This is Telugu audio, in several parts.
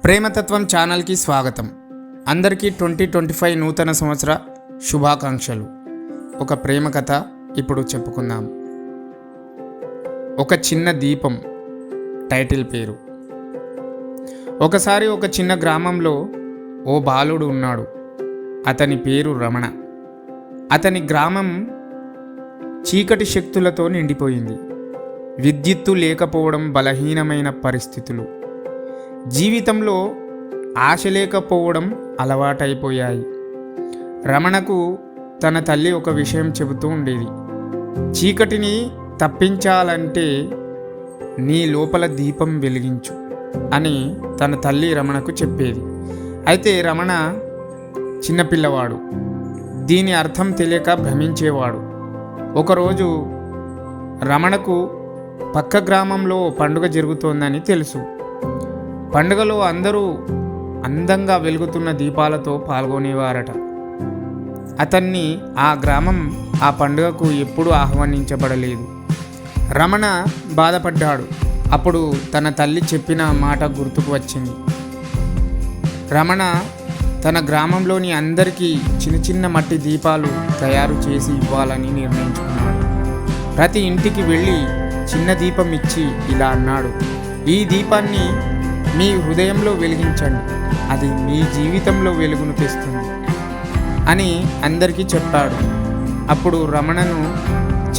ప్రేమతత్వం ఛానల్కి స్వాగతం. అందరికీ 2025 నూతన సంవత్సర శుభాకాంక్షలు. ఒక ప్రేమ కథ ఇప్పుడు చెప్పుకుందాం. ఒక చిన్న దీపం టైటిల్ పేరు. ఒకసారి ఒక చిన్న గ్రామంలో ఓ బాలుడు ఉన్నాడు. అతని పేరు రమణ. అతని గ్రామం చీకటి శక్తులతో నిండిపోయింది. విద్యుత్తు లేకపోవడం, బలహీనమైన పరిస్థితులు, జీవితంలో ఆశ లేకపోవడం అలవాటైపోయాయి. రమణకు తన తల్లి ఒక విషయం చెబుతూ ఉండేది. చీకటిని తప్పించాలంటే నీ లోపల దీపం వెలిగించు అని తన తల్లి రమణకు చెప్పేది. అయితే రమణ చిన్నపిల్లవాడు, దీని అర్థం తెలియక భ్రమించేవాడు. ఒకరోజు రమణకు పక్క గ్రామంలో పండుగ జరుగుతోందని తెలుసు. పండుగలో అందరూ అందంగా వెలుగుతున్న దీపాలతో పాల్గొనేవారట. అతన్ని ఆ గ్రామం ఆ పండుగకు ఎప్పుడూ ఆహ్వానించబడలేదు. రమణ బాధపడ్డాడు. అప్పుడు తన తల్లి చెప్పిన మాట గుర్తుకు వచ్చింది. రమణ తన గ్రామంలోని అందరికీ చిన్న చిన్న మట్టి దీపాలు తయారు చేసి ఇవ్వాలని నిర్ణయించుకున్నాడు. ప్రతి ఇంటికి వెళ్ళి చిన్న దీపం ఇచ్చి ఇలా అన్నాడు: ఈ దీపాన్ని మీ హృదయంలో వెలిగించండి, అది మీ జీవితంలో వెలుగును తెస్తుంది అని అందరికీ చెప్పాడు. అప్పుడు రమణను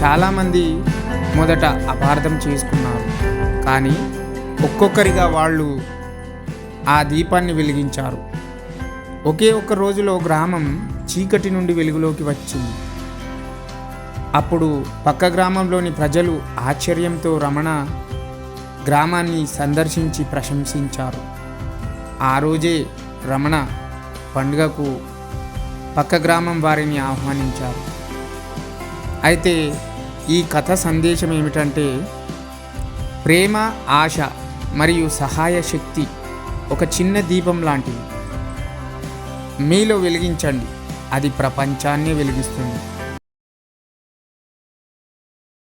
చాలామంది మొదట అపార్థం చేసుకున్నారు. కానీ ఒక్కొక్కరిగా వాళ్ళు ఆ దీపాన్ని వెలిగించారు. ఒకే ఒక్క రోజులో గ్రామం చీకటి నుండి వెలుగులోకి వచ్చింది. అప్పుడు పక్క గ్రామంలోని ప్రజలు ఆశ్చర్యంతో రమణ గ్రామాన్ని సందర్శించి ప్రశంసించారు. ఆ రోజే రమణ పండుగకు పక్క గ్రామం వారిని ఆహ్వానించారు. అయితే ఈ కథ సందేశం ఏమిటంటే, ప్రేమ, ఆశ మరియు సహాయ శక్తి ఒక చిన్న దీపం లాంటివి. మీలో వెలిగించండి, అది ప్రపంచాన్ని వెలిగిస్తుంది.